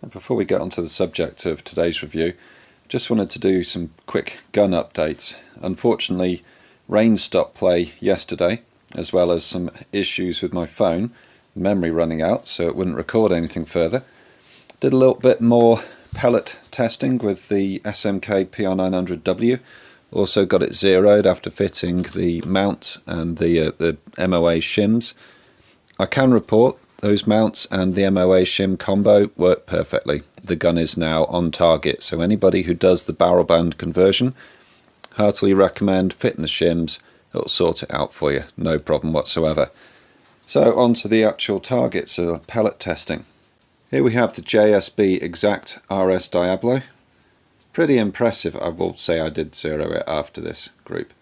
Before we get onto the subject of today's review, just wanted to do some quick gun updates. Unfortunately, rain stopped play yesterday, as well as some issues with my phone, memory running out, so it wouldn't record anything further. Did a little bit more pellet testing with the SMK PR900W. Also got it zeroed after fitting the mount and the MOA shims. I can report those mounts and the MOA shim combo work perfectly. The gun is now on target, so anybody who does the barrel band conversion, heartily recommend fitting the shims. It'll sort it out for you, no problem whatsoever. So on to the actual targets of pellet testing. Here we have the JSB Exact RS Diablo. Pretty impressive. I will say I did zero it after this group.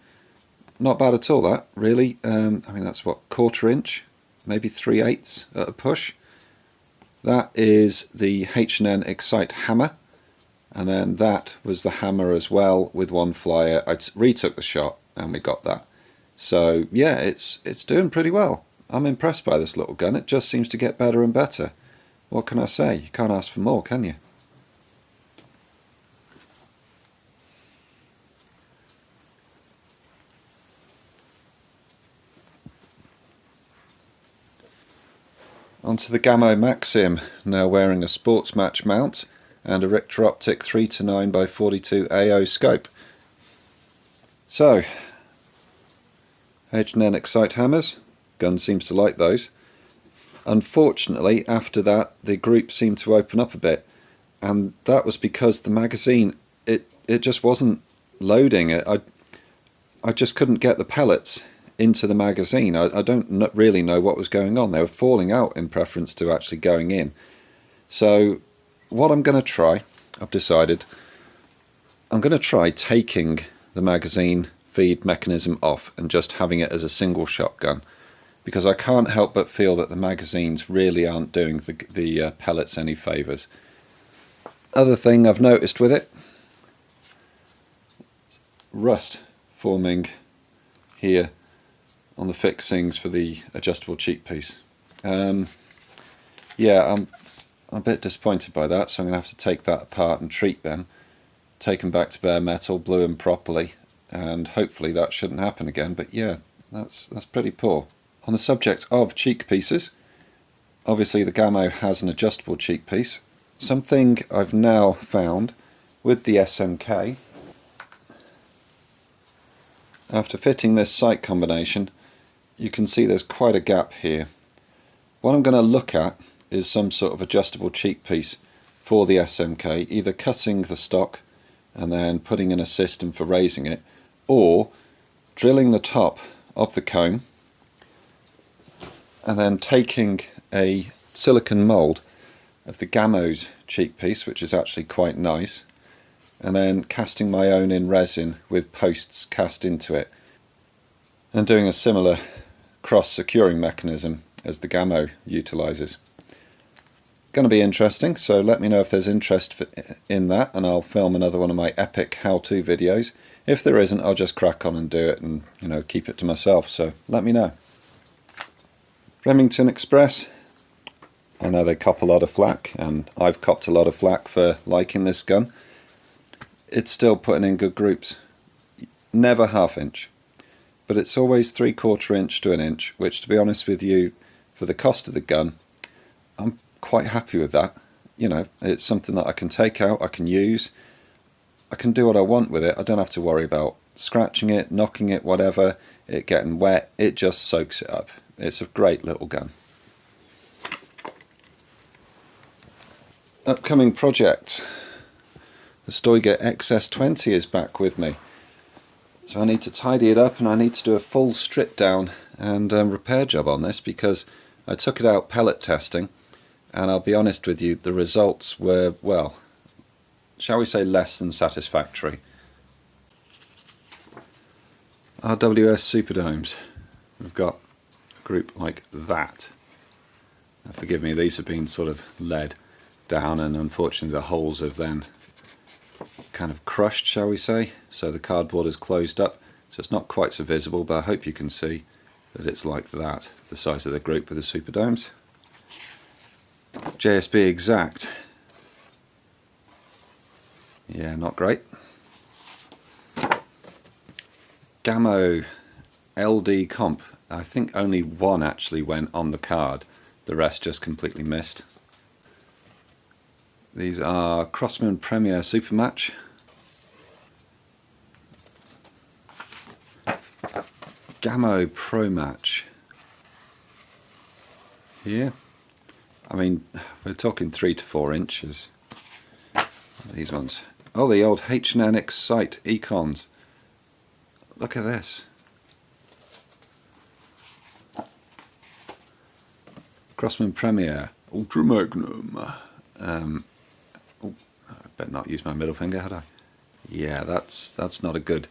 Not bad at all, that, really. I mean, that's what, 1/4 inch? Maybe 3/8 at a push. That is the H&N Excite hammer, and then that was the hammer as well with one flyer. I retook the shot and we got that. So yeah, it's doing pretty well. I'm impressed by this little gun. It just seems to get better and better. What can I say? You can't ask for more, can you? Onto the Gamo Maxim, now wearing a sports match mount and a Richter Optic 3-9x42 AO scope. So, H&N Excite hammers, gun seems to like those. Unfortunately, after that the group seemed to open up a bit, and that was because the magazine, it just wasn't loading it. I just couldn't get the pellets into the magazine. I don't really know what was going on. They were falling out in preference to actually going in. So what I'm going to try, I've decided, I'm going to try taking the magazine feed mechanism off and just having it as a single shotgun, because I can't help but feel that the magazines really aren't doing the pellets any favours. Other thing I've noticed with it, rust forming here on the fixings for the adjustable cheek piece. Yeah, I'm a bit disappointed by that, so I'm going to have to take that apart and treat them, take them back to bare metal, blue them properly, and hopefully that shouldn't happen again. But yeah, that's pretty poor. On the subject of cheek pieces, obviously the Gamo has an adjustable cheek piece. Something I've now found with the SMK, after fitting this sight combination, you can see there's quite a gap here. What I'm going to look at is some sort of adjustable cheek piece for the SMK, either cutting the stock and then putting in a system for raising it, or drilling the top of the comb and then taking a silicone mould of the Gamo's cheek piece, which is actually quite nice, and then casting my own in resin with posts cast into it and doing a similar cross securing mechanism as the Gamo utilises. Going to be interesting, so let me know if there's interest in that, and I'll film another one of my epic how-to videos. If there isn't, I'll just crack on and do it and, you know, keep it to myself, so let me know. Remington Express, I know they cop a lot of flack, and I've copped a lot of flack for liking this gun. It's still putting in good groups. Never 1/2 inch. But it's always 3/4 inch to 1 inch, which, to be honest with you, for the cost of the gun, I'm quite happy with that. You know, it's something that I can take out, I can use, I can do what I want with it. I don't have to worry about scratching it, knocking it, whatever, it getting wet. It just soaks it up. It's a great little gun. Upcoming project. The Stoeger XS20 is back with me. So I need to tidy it up, and I need to do a full strip down and repair job on this, because I took it out pellet testing, and I'll be honest with you, the results were, well, shall we say, less than satisfactory. RWS Superdomes. We've got a group like that. Now, forgive me, these have been sort of led down, and unfortunately the holes have then kind of crushed, shall we say, so the cardboard is closed up, so it's not quite so visible, but I hope you can see that it's like that, the size of the group with the Superdomes. JSB Exact Yeah, not great. Gamo LD comp. I think only one actually went on the card. The rest just completely missed. These are Crosman Premier Supermatch. Gamo Pro Match. Here. I mean, we're talking 3 to 4 inches. These ones. Oh, the old H&N Excite Econs. Look at this. Crosman Premier Ultra Magnum. Oh, I better not use my middle finger, had I? Yeah, that's not a good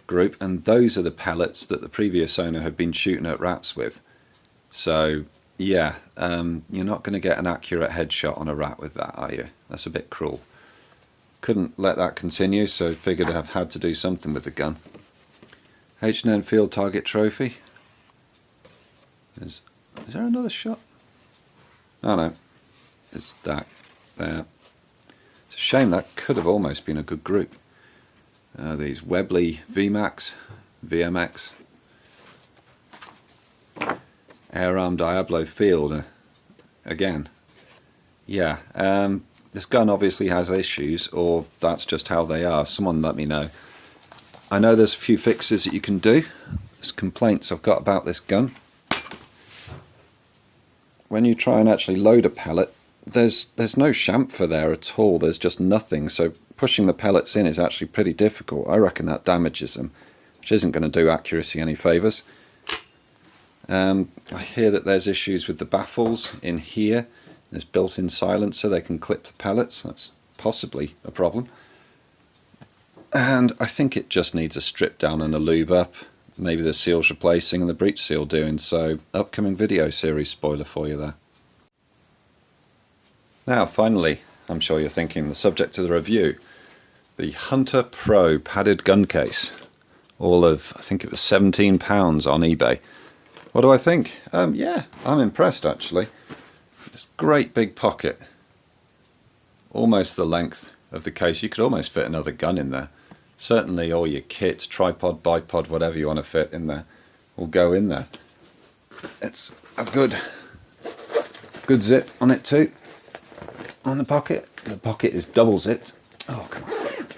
group. And those are the pellets that the previous owner had been shooting at rats with. So yeah, you're not going to get an accurate headshot on a rat with that, are you? That's a bit cruel. Couldn't let that continue, so figured I had to do something with the gun. H&N Field Target Trophy. Is there another shot? Oh no, it's that there. It's a shame, that could have almost been a good group. These Webley VMAX, VMX, Air Arm Diablo Field, again. Yeah, this gun obviously has issues, or that's just how they are. Someone let me know. I know there's a few fixes that you can do. There's complaints I've got about this gun. When you try and actually load a pellet, there's no chamfer there at all. There's just nothing. So pushing the pellets in is actually pretty difficult. I reckon that damages them, which isn't going to do accuracy any favours. I hear that there's issues with the baffles in here. There's built-in silencer. They can clip the pellets. That's possibly a problem. And I think it just needs a strip down and a lube up. Maybe the seal's replacing and the breech seal doing, so upcoming video series spoiler for you there. Now finally, I'm sure you're thinking, the subject of the review, the Hunter Pro padded gun case. All of, I think it was £17 on eBay. What do I think? Yeah, I'm impressed actually. This great big pocket, almost the length of the case. You could almost fit another gun in there. Certainly all your kits, tripod, bipod, whatever you want to fit in there will go in there. It's a good zip on it too, on the pocket. The pocket is double zipped. Oh, come on.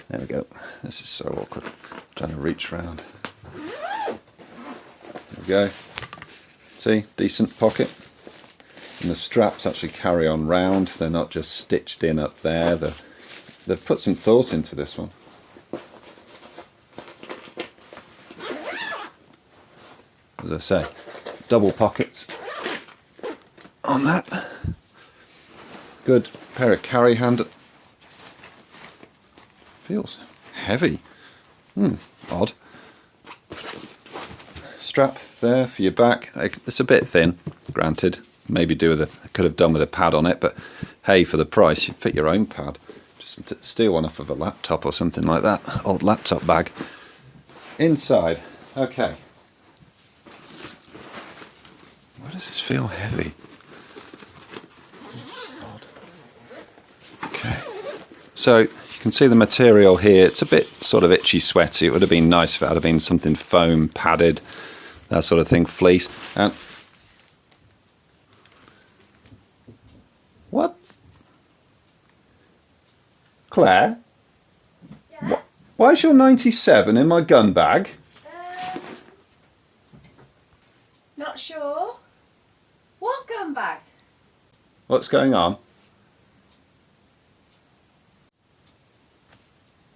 There we go. This is so awkward. I'm trying to reach around. There we go. See, decent pocket. And the straps actually carry on round. They're not just stitched in up there. They've put some thought into this one. As I say, double pockets on that. Good pair of carry hand. Feels heavy. Odd. Strap there for your back. It's a bit thin, granted. Maybe could have done with a pad on it, but hey, for the price, you fit your own pad. Just steal one off of a laptop or something like that. Old laptop bag. Inside, okay. Why does this feel heavy? Okay. So you can see the material here. It's a bit sort of itchy, sweaty. It would have been nice if it had been something foam, padded, that sort of thing, fleece. And what? Claire? Yeah? Why is your 97 in my gun bag? Not sure. What gun bag? What's going on?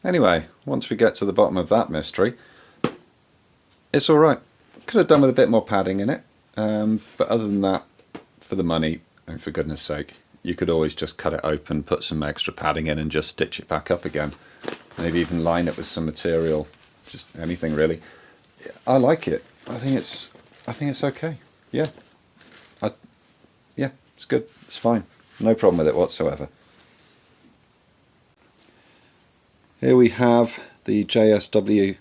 Anyway, once we get to the bottom of that mystery, it's alright. Could have done with a bit more padding in it, but other than that, for the money, and for goodness sake, you could always just cut it open, put some extra padding in and just stitch it back up again. Maybe even line it with some material, just anything really. I like it. I think it's okay. Yeah. Yeah, it's good. It's fine. No problem with it whatsoever. Here we have the JSW